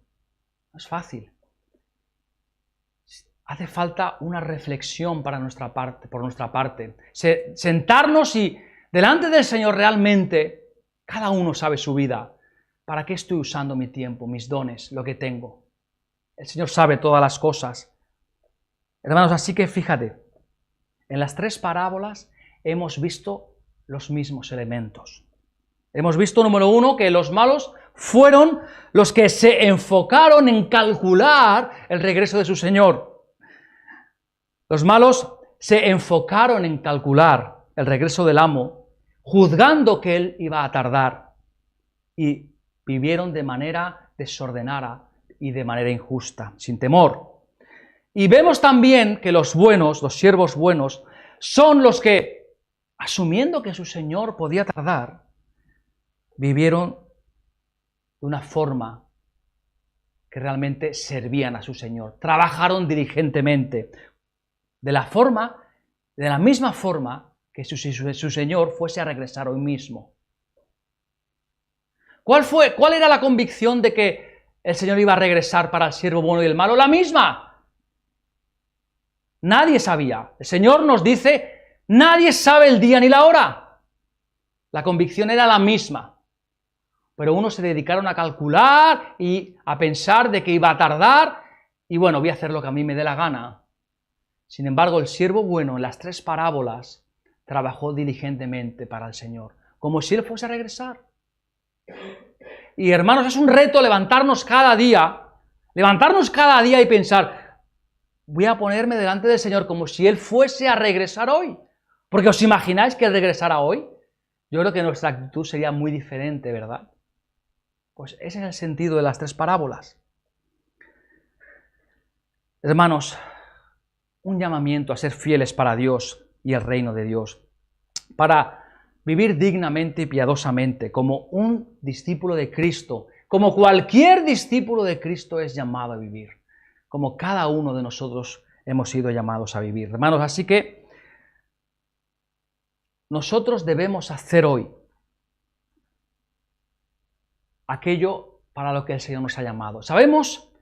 no es fácil. Hace falta una reflexión por nuestra parte. Sentarnos y delante del Señor realmente, cada uno sabe su vida. ¿Para qué estoy usando mi tiempo, mis dones, lo que tengo? El Señor sabe todas las cosas. Hermanos, así que fíjate, en las 3 parábolas hemos visto los mismos elementos. Hemos visto, número 1, que los malos fueron los que se enfocaron en calcular el regreso de su Señor. Los malos se enfocaron en calcular el regreso del amo, juzgando que él iba a tardar, y vivieron de manera desordenada y de manera injusta, sin temor. Y vemos también que los buenos, los siervos buenos, son los que, asumiendo que su Señor podía tardar, vivieron de una forma que realmente servían a su Señor, trabajaron diligentemente, de la misma forma que su Señor fuese a regresar hoy mismo. ¿Cuál era la convicción de que el Señor iba a regresar para el siervo bueno y el malo? La misma. Nadie sabía. El Señor nos dice, nadie sabe el día ni la hora. La convicción era la misma. Pero unos se dedicaron a calcular y a pensar de que iba a tardar. Y bueno, voy a hacer lo que a mí me dé la gana. Sin embargo, el siervo bueno en las 3 parábolas trabajó diligentemente para el Señor, como si Él fuese a regresar. Y hermanos, es un reto levantarnos cada día y pensar, voy a ponerme delante del Señor como si Él fuese a regresar hoy. Porque ¿os imagináis que Él regresara hoy? Yo creo que nuestra actitud sería muy diferente, ¿verdad? Pues ese es el sentido de las 3 parábolas. Hermanos, un llamamiento a ser fieles para Dios y el reino de Dios, para vivir dignamente y piadosamente como un discípulo de Cristo, como cualquier discípulo de Cristo es llamado a vivir, como cada uno de nosotros hemos sido llamados a vivir. Hermanos, así que nosotros debemos hacer hoy aquello para lo que el Señor nos ha llamado. Sabemos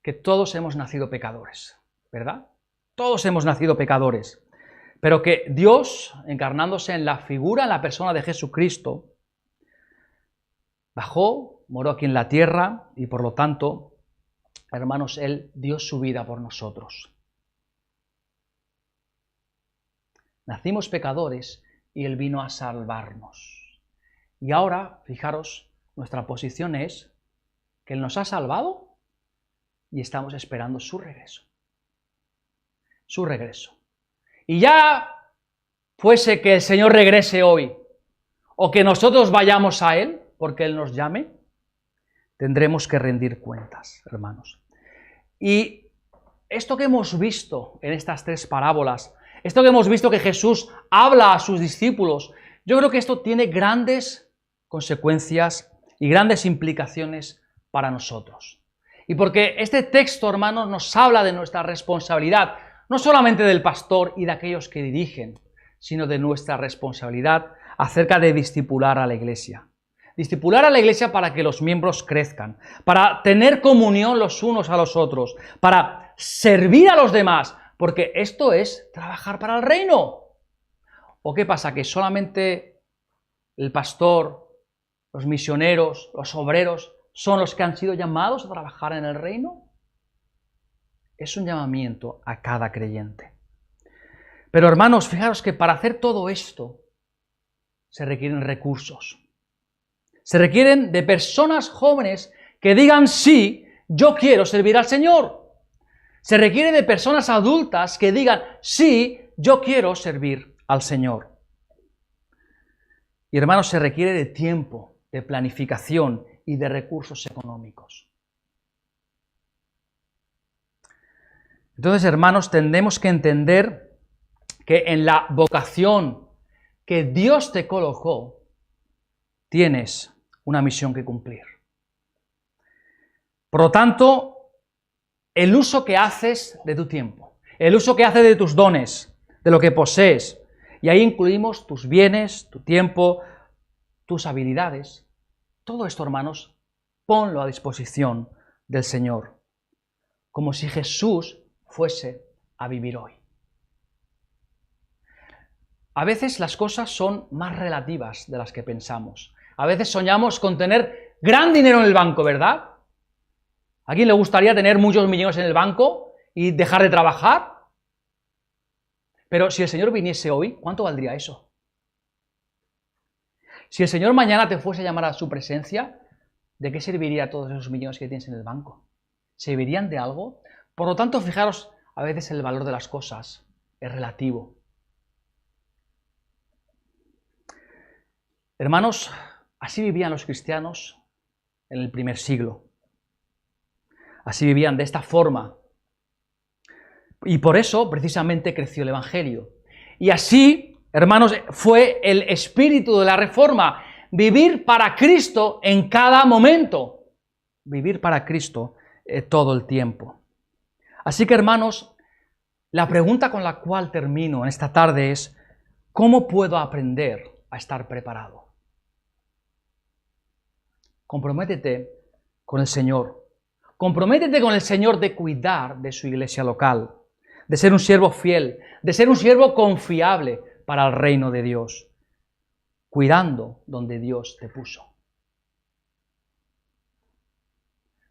que todos hemos nacido pecadores, ¿verdad? Todos hemos nacido pecadores. Pero que Dios, encarnándose en la figura, en la persona de Jesucristo, bajó, moró aquí en la tierra y por lo tanto, hermanos, Él dio su vida por nosotros. Nacimos pecadores y Él vino a salvarnos. Y ahora, fijaros, nuestra posición es que Él nos ha salvado y estamos esperando su regreso. Su regreso. Y ya fuese que el Señor regrese hoy o que nosotros vayamos a Él porque Él nos llame, tendremos que rendir cuentas, hermanos. Y esto que hemos visto en estas 3 parábolas, esto que hemos visto que Jesús habla a sus discípulos, yo creo que esto tiene grandes consecuencias y grandes implicaciones para nosotros. Y porque este texto, hermanos, nos habla de nuestra responsabilidad, no solamente del pastor y de aquellos que dirigen, sino de nuestra responsabilidad acerca de discipular a la iglesia. Discipular a la iglesia para que los miembros crezcan, para tener comunión los unos a los otros, para servir a los demás, porque esto es trabajar para el reino. ¿O qué pasa? ¿Que solamente el pastor, los misioneros, los obreros son los que han sido llamados a trabajar en el reino? Es un llamamiento a cada creyente. Pero hermanos, fijaros que para hacer todo esto se requieren recursos. Se requieren de personas jóvenes que digan sí, yo quiero servir al Señor. Se requiere de personas adultas que digan sí, yo quiero servir al Señor. Y hermanos, se requiere de tiempo, de planificación y de recursos económicos. Entonces, hermanos, tenemos que entender que en la vocación que Dios te colocó, tienes una misión que cumplir. Por lo tanto, el uso que haces de tu tiempo, el uso que haces de tus dones, de lo que posees, y ahí incluimos tus bienes, tu tiempo, tus habilidades, todo esto, hermanos, ponlo a disposición del Señor, como si Jesús fuese a vivir hoy. A veces las cosas son más relativas de las que pensamos. A veces soñamos con tener gran dinero en el banco, ¿verdad? ¿A quién le gustaría tener muchos millones en el banco y dejar de trabajar? Pero si el Señor viniese hoy, ¿cuánto valdría eso? Si el Señor mañana te fuese a llamar a su presencia, ¿de qué serviría todos esos millones que tienes en el banco? ¿Servirían de algo? Por lo tanto, fijaros, a veces el valor de las cosas es relativo. Hermanos, así vivían los cristianos en el primer siglo. Así vivían de esta forma. Y por eso, precisamente, creció el Evangelio. Y así, hermanos, fue el espíritu de la Reforma. Vivir para Cristo en cada momento. Vivir para Cristo todo el tiempo. Así que, hermanos, la pregunta con la cual termino en esta tarde es, ¿cómo puedo aprender a estar preparado? comprométete con el Señor. Comprométete con el Señor de cuidar de su iglesia local, de ser un siervo fiel, de ser un siervo confiable para el reino de Dios, cuidando donde Dios te puso.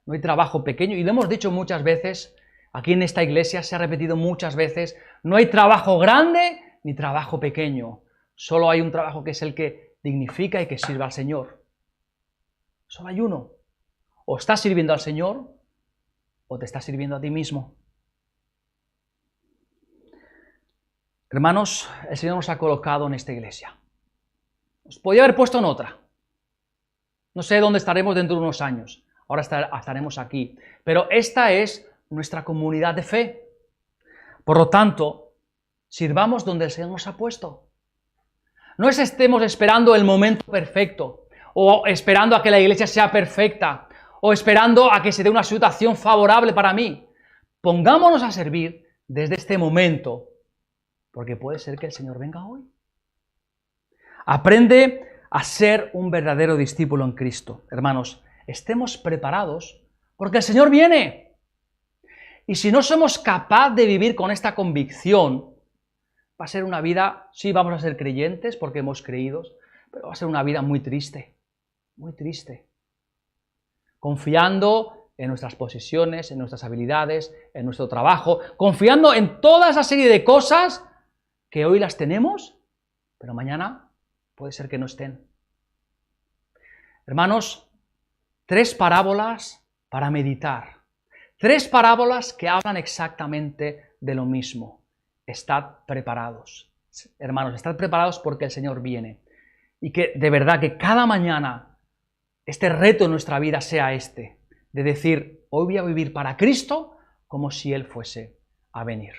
No hay trabajo pequeño, y lo hemos dicho muchas veces, aquí en esta iglesia se ha repetido muchas veces, no hay trabajo grande ni trabajo pequeño, solo hay un trabajo que es el que dignifica y que sirve al Señor. Solo hay uno. O estás sirviendo al Señor o te estás sirviendo a ti mismo. Hermanos, el Señor nos ha colocado en esta iglesia. Nos podía haber puesto en otra. No sé dónde estaremos dentro de unos años. Ahora estaremos aquí. Pero esta es nuestra comunidad de fe. Por lo tanto, sirvamos donde el Señor nos ha puesto. No estemos esperando el momento perfecto, o esperando a que la iglesia sea perfecta, o esperando a que se dé una situación favorable para mí. Pongámonos a servir desde este momento, porque puede ser que el Señor venga hoy. Aprende a ser un verdadero discípulo en Cristo. Hermanos, estemos preparados porque el Señor viene. Y si no somos capaces de vivir con esta convicción, va a ser una vida, sí vamos a ser creyentes porque hemos creído, pero va a ser una vida muy triste, confiando en nuestras posesiones, en nuestras habilidades, en nuestro trabajo, confiando en toda esa serie de cosas que hoy las tenemos, pero mañana puede ser que no estén. Hermanos, 3 parábolas para meditar. 3 parábolas que hablan exactamente de lo mismo. Estad preparados. Hermanos, estad preparados porque el Señor viene. Y que de verdad que cada mañana este reto en nuestra vida sea este, de decir, hoy voy a vivir para Cristo como si Él fuese a venir.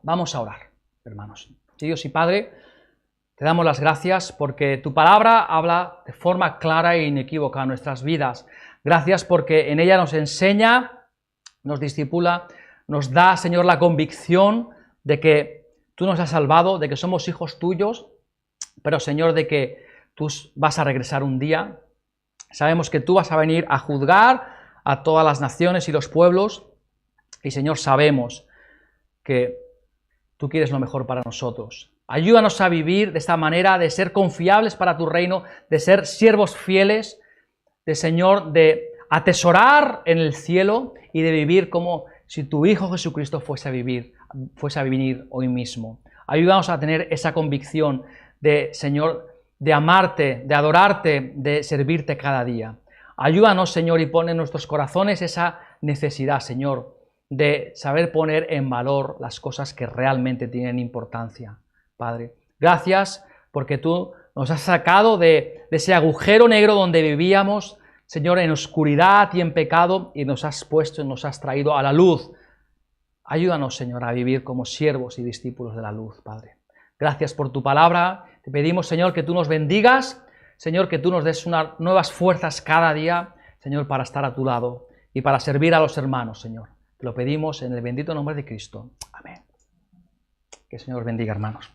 Vamos a orar, hermanos. Dios y Padre, te damos las gracias porque tu palabra habla de forma clara e inequívoca a nuestras vidas. Gracias porque en ella nos enseña, nos discipula, nos da, Señor, la convicción de que tú nos has salvado, de que somos hijos tuyos, pero, Señor, de que tú vas a regresar un día. Sabemos que tú vas a venir a juzgar a todas las naciones y los pueblos. Y, Señor, sabemos que tú quieres lo mejor para nosotros. Ayúdanos a vivir de esta manera, de ser confiables para tu reino, de ser siervos fieles, de, Señor, de atesorar en el cielo y de vivir como si tu Hijo Jesucristo fuese a venir hoy mismo. Ayúdanos a tener esa convicción de, Señor, de amarte, de adorarte, de servirte cada día. Ayúdanos, Señor, y pon en nuestros corazones esa necesidad, Señor, de saber poner en valor las cosas que realmente tienen importancia, Padre. Gracias porque tú nos has sacado de ese agujero negro donde vivíamos, Señor, en oscuridad y en pecado, y nos has puesto y nos has traído a la luz. Ayúdanos, Señor, a vivir como siervos y discípulos de la luz, Padre. Gracias por tu palabra. Te pedimos, Señor, que tú nos bendigas, Señor, que tú nos des nuevas fuerzas cada día, Señor, para estar a tu lado y para servir a los hermanos, Señor. Te lo pedimos en el bendito nombre de Cristo. Amén. Que el Señor bendiga, hermanos.